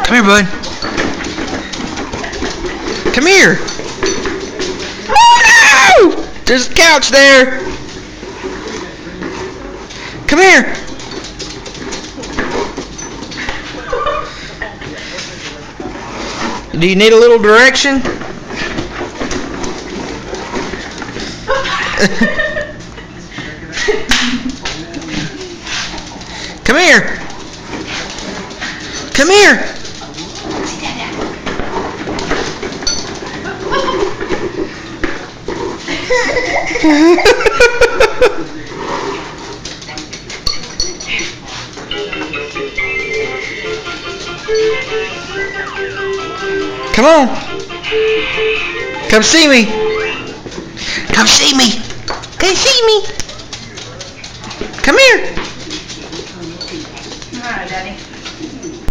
Come here, bud. Come here. Oh no! There's a couch there. Come here. Do you need a little direction? Come here. Come here. Come on. Come see me. Come see me. Come see me. Come here. All right, Daddy.